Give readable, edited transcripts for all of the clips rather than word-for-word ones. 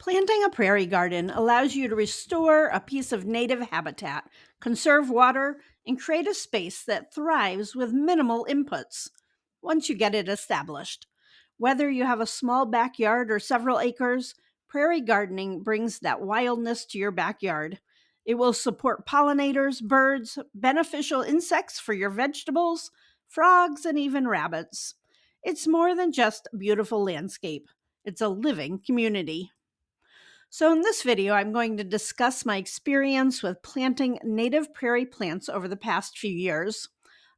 Planting a prairie garden allows you to restore a piece of native habitat, conserve water, and create a space that thrives with minimal inputs once you get it established. Whether you have a small backyard or several acres, prairie gardening brings that wildness to your backyard. It will support pollinators, birds, beneficial insects for your vegetables, frogs, and even rabbits. It's more than just a beautiful landscape, it's a living community. So in this video, I'm going to discuss my experience with planting native prairie plants over the past few years.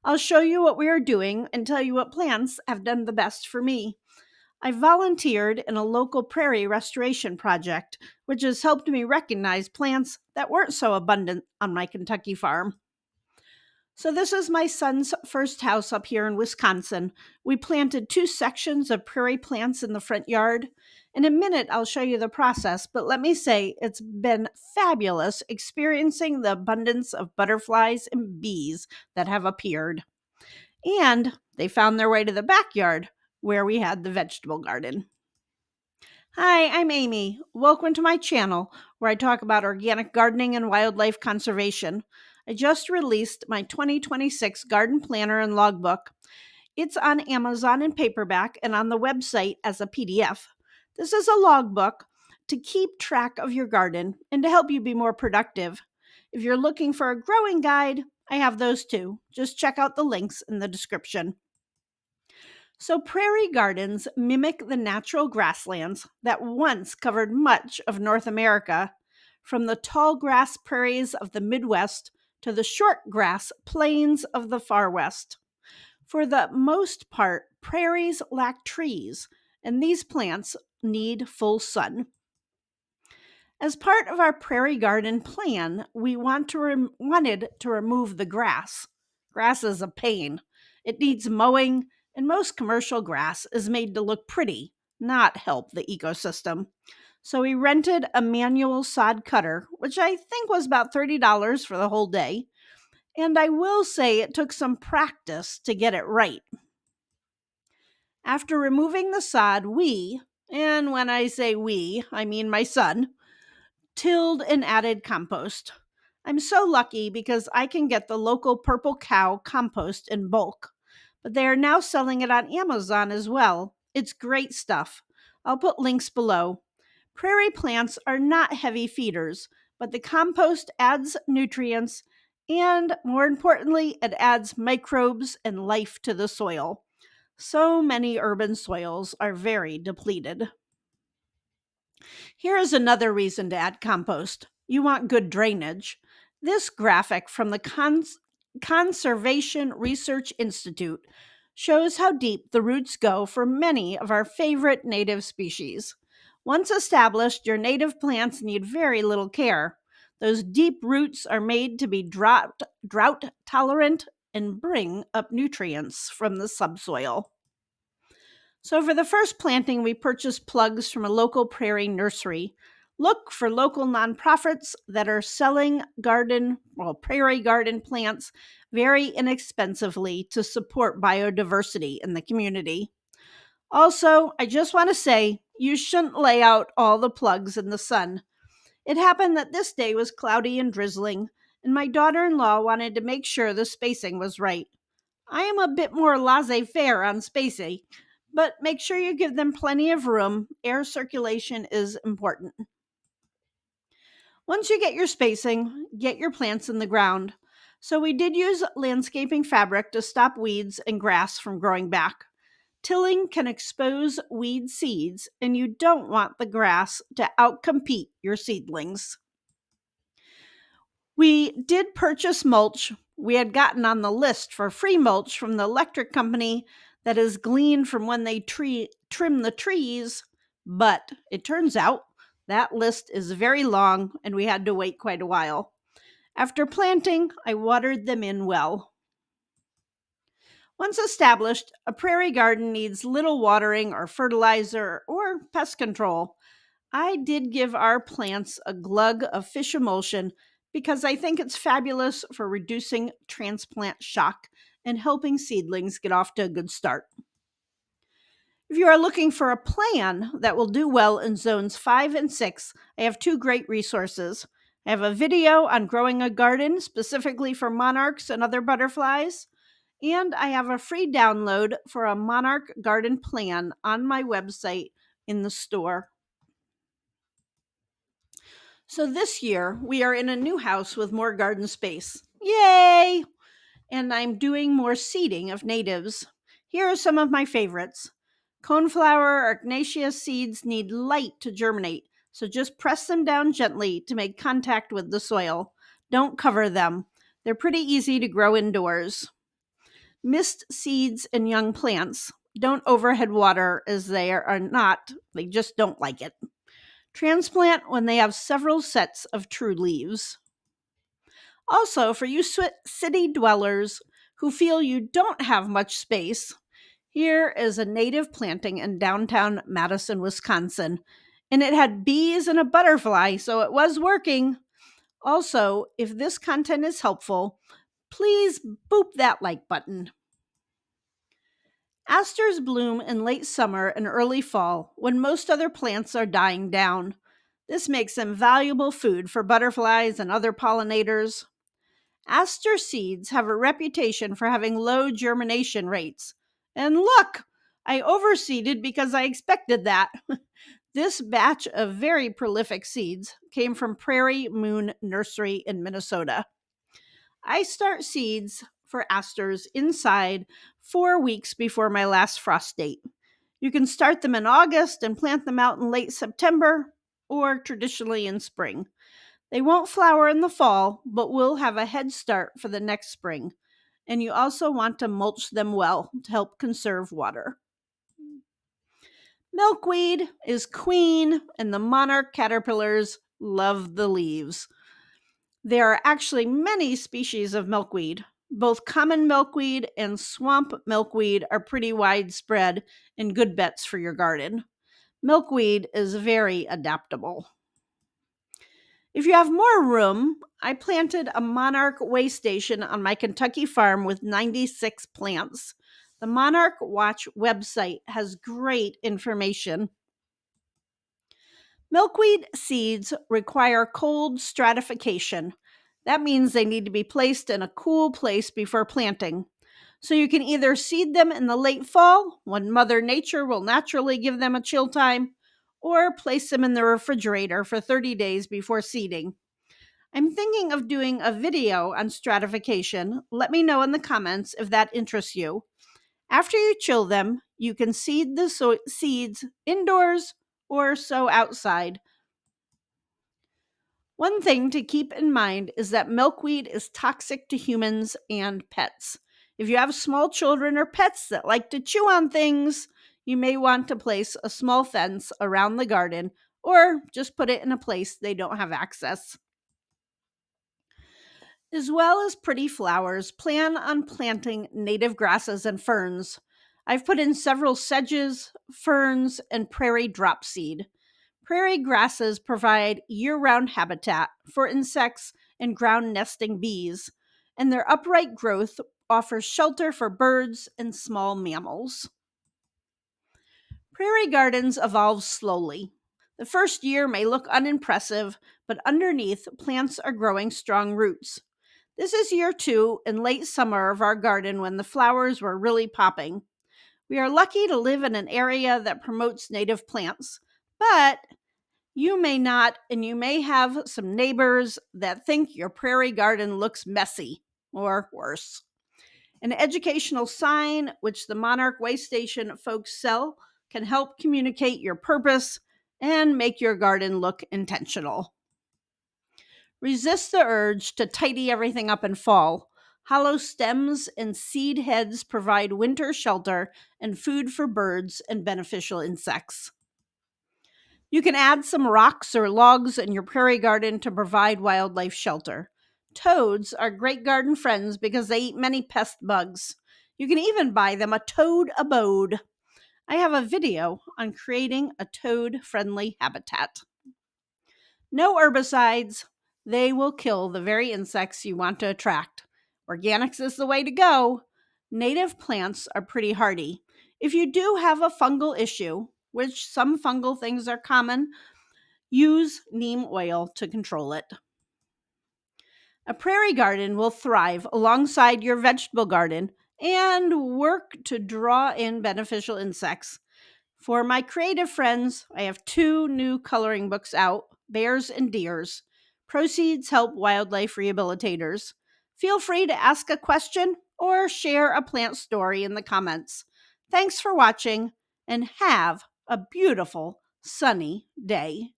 I'll show you what we are doing and tell you what plants have done the best for me. I volunteered in a local prairie restoration project, which has helped me recognize plants that weren't so abundant on my Kentucky farm. So this is my son's first house up here in Wisconsin. We planted 2 sections of prairie plants in the front yard. In a minute, I'll show you the process, but let me say it's been fabulous experiencing the abundance of butterflies and bees that have appeared. And they found their way to the backyard where we had the vegetable garden. Hi, I'm Amy. Welcome to my channel where I talk about organic gardening and wildlife conservation. I just released my 2026 garden planner and logbook. It's on Amazon in paperback and on the website as a PDF. This is a logbook to keep track of your garden and to help you be more productive. If you're looking for a growing guide, I have those too. Just check out the links in the description. So, prairie gardens mimic the natural grasslands that once covered much of North America, from the tall grass prairies of the Midwest to the short grass plains of the far west. For the most part, prairies lack trees, and these plants need full sun. As part of our prairie garden plan, we wanted to remove the grass. Grass is a pain. It needs mowing, and most commercial grass is made to look pretty, not help the ecosystem. So we rented a manual sod cutter, which I think was about $30 for the whole day. And I will say it took some practice to get it right. After removing the sod, and when I say we, I mean my son, tilled and added compost. I'm so lucky because I can get the local Purple Cow compost in bulk, but they are now selling it on Amazon as well. It's great stuff. I'll put links below. Prairie plants are not heavy feeders, but the compost adds nutrients and, more importantly, it adds microbes and life to the soil. So many urban soils are very depleted. Here is another reason to add compost. You want good drainage. This graphic from the Conservation Research Institute shows how deep the roots go for many of our favorite native species. Once established, your native plants need very little care. Those deep roots are made to be drought tolerant and bring up nutrients from the subsoil. So for the first planting, we purchased plugs from a local prairie nursery. Look for local nonprofits that are selling prairie garden plants very inexpensively to support biodiversity in the community. Also, I just want to say, you shouldn't lay out all the plugs in the sun. It happened that this day was cloudy and drizzling, and my daughter-in-law wanted to make sure the spacing was right. I am a bit more laissez-faire on spacing, but make sure you give them plenty of room. Air circulation is important. Once you get your spacing, get your plants in the ground. So we did use landscaping fabric to stop weeds and grass from growing back. Tilling can expose weed seeds, and you don't want the grass to outcompete your seedlings. We did purchase mulch. We had gotten on the list for free mulch from the electric company that is gleaned from when they trim the trees, but it turns out that list is very long and we had to wait quite a while. After planting, I watered them in well. Once established, a prairie garden needs little watering or fertilizer or pest control. I did give our plants a glug of fish emulsion because I think it's fabulous for reducing transplant shock and helping seedlings get off to a good start. If you are looking for a plan that will do well in zones 5 and 6, I have two great resources. I have a video on growing a garden specifically for monarchs and other butterflies, and I have a free download for a monarch garden plan on my website in the store. So this year, we are in a new house with more garden space. Yay! And I'm doing more seeding of natives. Here are some of my favorites. Coneflower or Ignatia seeds need light to germinate, so just press them down gently to make contact with the soil. Don't cover them. They're pretty easy to grow indoors. Mist seeds and young plants. Don't overhead water as they just don't like it. Transplant when they have several sets of true leaves. Also, for you city dwellers who feel you don't have much space, here is a native planting in downtown Madison, Wisconsin. And it had bees and a butterfly, so it was working. Also, if this content is helpful, please boop that like button. Asters bloom in late summer and early fall when most other plants are dying down. This makes them valuable food for butterflies and other pollinators. Aster seeds have a reputation for having low germination rates. And look, I overseeded because I expected that. This batch of very prolific seeds came from Prairie Moon Nursery in Minnesota. I start seeds for asters inside 4 weeks before my last frost date. You can start them in August and plant them out in late September or traditionally in spring. They won't flower in the fall, but will have a head start for the next spring. And you also want to mulch them well to help conserve water. Milkweed is queen, and the monarch caterpillars love the leaves. There are actually many species of milkweed. Both common milkweed and swamp milkweed are pretty widespread and good bets for your garden. Milkweed is very adaptable. If you have more room, I planted a monarch way station on my Kentucky farm with 96 plants. The Monarch Watch website has great information. Milkweed seeds require cold stratification. That means they need to be placed in a cool place before planting. So you can either seed them in the late fall, when Mother Nature will naturally give them a chill time, or place them in the refrigerator for 30 days before seeding. I'm thinking of doing a video on stratification. Let me know in the comments if that interests you. After you chill them, you can seed the seeds indoors or sow outside. One thing to keep in mind is that milkweed is toxic to humans and pets. If you have small children or pets that like to chew on things, you may want to place a small fence around the garden or just put it in a place they don't have access. As well as pretty flowers, plan on planting native grasses and ferns. I've put in several sedges, ferns, and prairie drop seed. Prairie grasses provide year-round habitat for insects and ground nesting bees, and their upright growth offers shelter for birds and small mammals. Prairie gardens evolve slowly. The first year may look unimpressive, but underneath, plants are growing strong roots. This is year 2 in late summer of our garden when the flowers were really popping. We are lucky to live in an area that promotes native plants, but you may not, and you may have some neighbors that think your prairie garden looks messy, or worse. An educational sign, which the Monarch Way Station folks sell, can help communicate your purpose and make your garden look intentional. Resist the urge to tidy everything up in fall. Hollow stems and seed heads provide winter shelter and food for birds and beneficial insects. You can add some rocks or logs in your prairie garden to provide wildlife shelter. Toads are great garden friends because they eat many pest bugs. You can even buy them a toad abode. I have a video on creating a toad-friendly habitat. No herbicides. They will kill the very insects you want to attract. Organics is the way to go. Native plants are pretty hardy. If you do have a fungal issue, which some fungal things are common, use neem oil to control it. A prairie garden will thrive alongside your vegetable garden and work to draw in beneficial insects. For my creative friends, I have 2 new coloring books out, Bears and Deers. Proceeds help wildlife rehabilitators. Feel free to ask a question or share a plant story in the comments. Thanks for watching and have a beautiful sunny day.